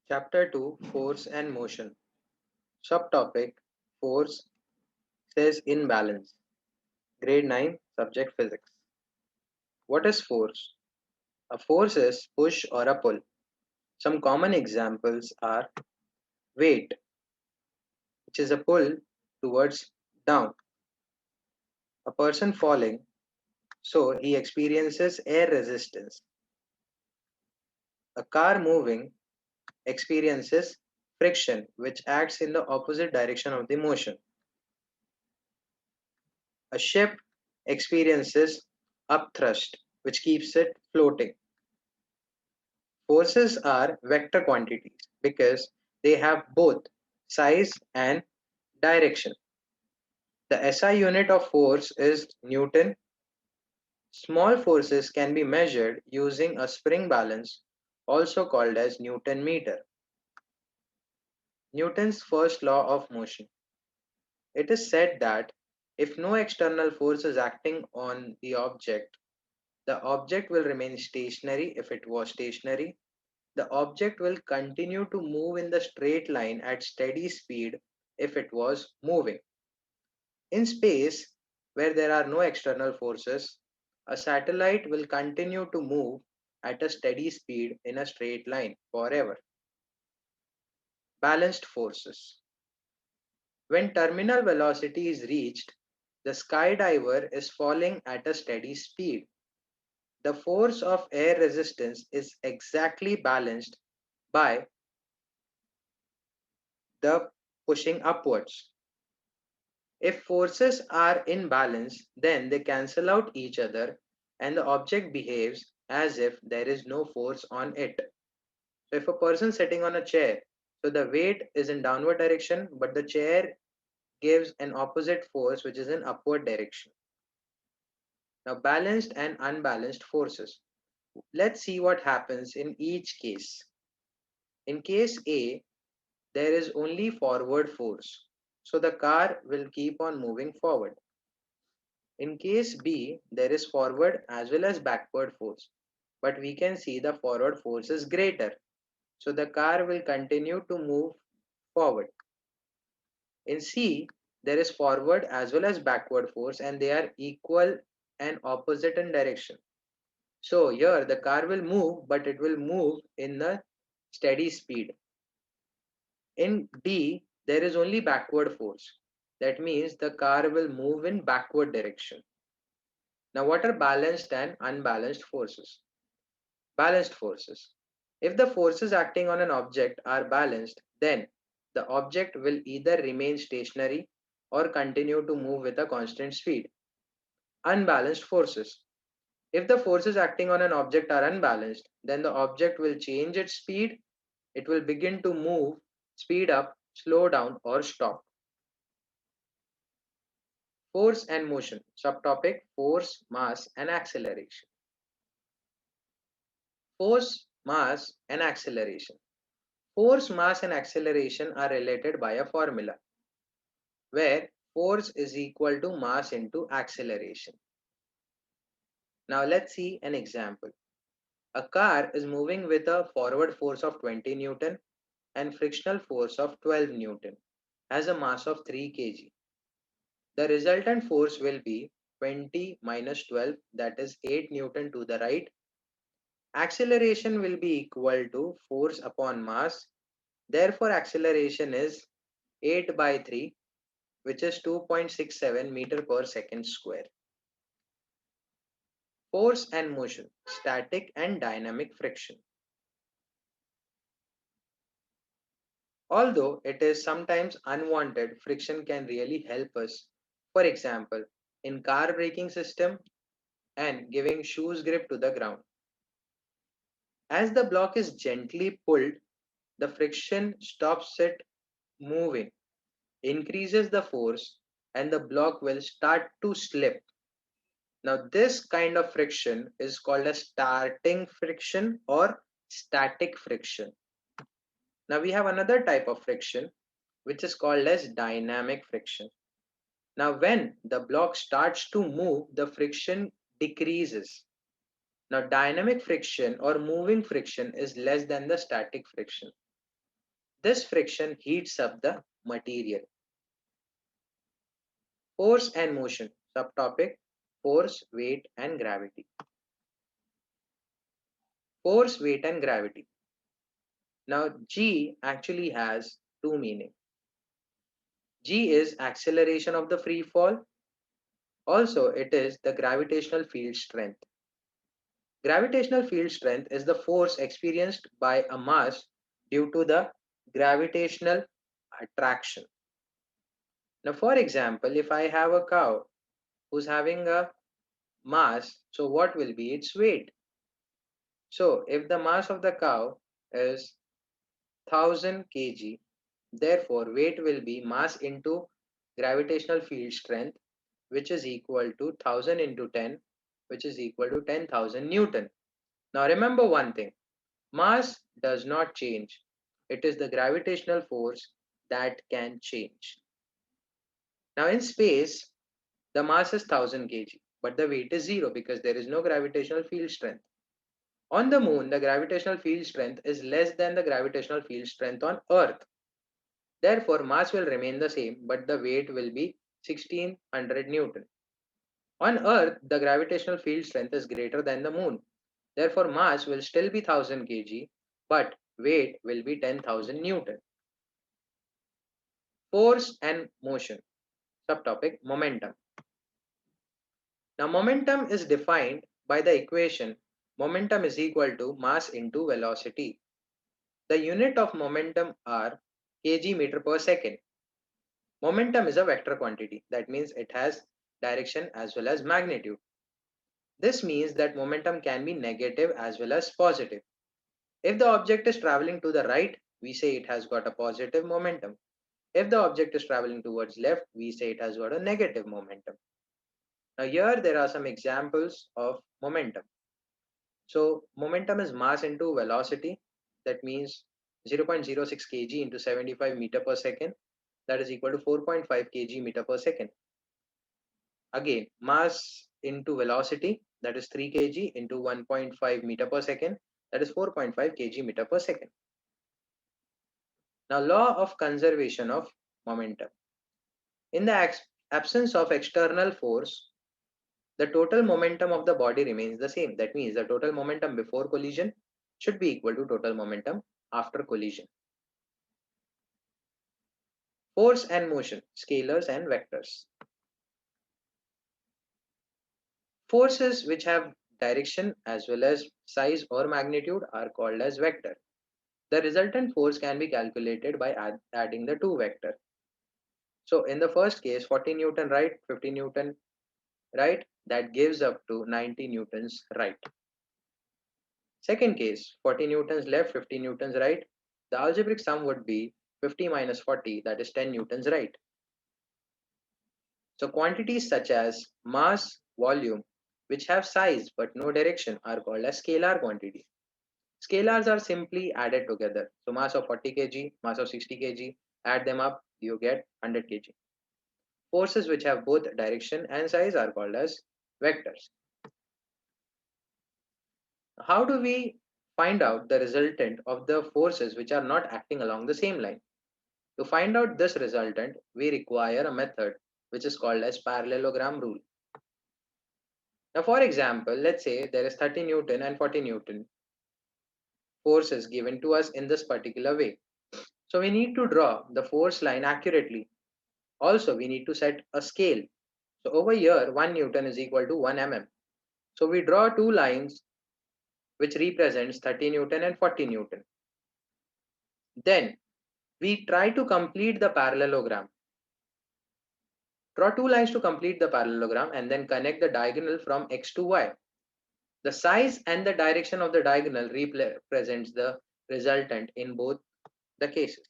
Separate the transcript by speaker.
Speaker 1: Chapter 2, Force and Motion. Subtopic, Force says in balance. Grade 9, Subject Physics. What is force? A force is push or a pull. Some common examples are weight, which is a pull towards down. A person falling, so he experiences air resistance. A car moving experiences friction, which acts in the opposite direction of the motion. A ship experiences upthrust, which keeps it floating. Forces are vector quantities because they have both size and direction. The SI unit of force is Newton. Small forces can be measured using a spring balance, also called as Newton meter. Newton's first law of motion. It is said that if no external force is acting on the object will remain stationary if it was stationary. The object will continue to move in the straight line at steady speed if it was moving. In space, where there are no external forces, a satellite will continue to move at a steady speed in a straight line forever. Balanced forces. When terminal velocity is reached, the skydiver is falling at a steady speed. The force of air resistance is exactly balanced by the pushing upwards. If forces are in balance, then they cancel out each other and the object behaves as if there is no force on it. So if a person sitting on a chair, so the weight is in downward direction, but the chair gives an opposite force which is in upward direction. Now balanced and unbalanced forces. Let's see what happens in each case. In case A, there is only forward force. So the car will keep on moving forward. In case B, there is forward as well as backward force, but we can see the forward force is greater. So the car will continue to move forward. In C, there is forward as well as backward force and they are equal and opposite in direction. So here the car will move, but it will move in a steady speed. In D, there is only backward force. That means the car will move in backward direction. Now, what are balanced and unbalanced forces? Balanced forces. If the forces acting on an object are balanced, then the object will either remain stationary or continue to move with a constant speed. Unbalanced forces. If the forces acting on an object are unbalanced, then the object will change its speed, it will begin to move, speed up, slow down, or stop. Force and motion. Subtopic, force, mass, and acceleration. Force, mass, and acceleration. Force, mass, and acceleration are related by a formula where force is equal to mass into acceleration. Now let's see an example. A car is moving with a forward force of 20 Newton and frictional force of 12 Newton, has a mass of 3 kg. The resultant force will be 20 minus 12, that is 8 Newton to the right. Acceleration will be equal to force upon mass. Therefore, acceleration is 8 by 3, which is 2.67 meter per second square. Force and motion, static and dynamic friction. Although it is sometimes unwanted, friction can really help us. For example, in car braking system and giving shoes grip to the ground. As the block is gently pulled, the friction stops it moving, increases the force, and the block will start to slip. Now, this kind of friction is called a starting friction or static friction. Now, we have another type of friction which is called as dynamic friction. Now, when the block starts to move, the friction decreases. Now, dynamic friction or moving friction is less than the static friction. This friction heats up the material. Force and motion. Subtopic: force, weight, and gravity. Force, weight, and gravity. Now, G actually has two meanings. G is acceleration of the free fall. Also, it is the gravitational field strength. Gravitational field strength is the force experienced by a mass due to the gravitational attraction. Now, for example, if I have a cow who's having a mass, so what will be its weight? So, if the mass of the cow is 1000 kg, therefore weight will be mass into gravitational field strength, which is equal to 1000 into 10, which is equal to 10,000 Newton. Now remember one thing, mass does not change. It is the gravitational force that can change. Now in space, the mass is 1000 kg, but the weight is zero because there is no gravitational field strength. On the moon, the gravitational field strength is less than the gravitational field strength on Earth. Therefore, mass will remain the same, but the weight will be 1600 Newton. On Earth, the gravitational field strength is greater than the moon. Therefore, mass will still be 1000 kg, but weight will be 10,000 Newton. Force and motion. Subtopic: momentum. Now, momentum is defined by the equation momentum is equal to mass into velocity. The unit of momentum are kg meter per second. Momentum is a vector quantity. That means it has direction as well as magnitude. This means that momentum can be negative as well as positive. If the object is traveling to the right, we say it has got a positive momentum. If the object is traveling towards left, we say it has got a negative momentum. Now here there are some examples of momentum. So momentum is mass into velocity. That means 0.06 kg into 75 meter per second. That is equal to 4.5 kg meter per second. Again, mass into velocity, that is 3 kg into 1.5 meter per second, that is 4.5 kg meter per second. Now, law of conservation of momentum. In the absence of external force, the total momentum of the body remains the same. That means the total momentum before collision should be equal to total momentum after collision. Force and motion, scalars and vectors. Forces which have direction as well as size or magnitude are called as vector. The resultant force can be calculated by adding the two vectors. So in the first case, 40 Newton right, 50 Newton right, that gives up to 90 Newtons right. Second case, 40 Newtons left, 50 Newtons right. The algebraic sum would be 50 minus 40, that is 10 Newtons right. So quantities such as mass, volume, which have size but no direction are called as scalar quantities. Scalars are simply added together. So mass of 40 kg, mass of 60 kg, add them up, you get 100 kg. Forces which have both direction and size are called as vectors. How do we find out the resultant of the forces which are not acting along the same line? To find out this resultant, we require a method which is called as parallelogram rule. Now, for example, let's say there is 30 Newton and 40 Newton forces given to us in this particular way. So we need to draw the force line accurately. Also, we need to set a scale. So over here, 1 Newton is equal to 1 mm. So we draw two lines which represents 30 Newton and 40 Newton. Then we try to complete the parallelogram. Draw two lines to complete the parallelogram and then connect the diagonal from x to y. The size and the direction of the diagonal represents the resultant in both the cases.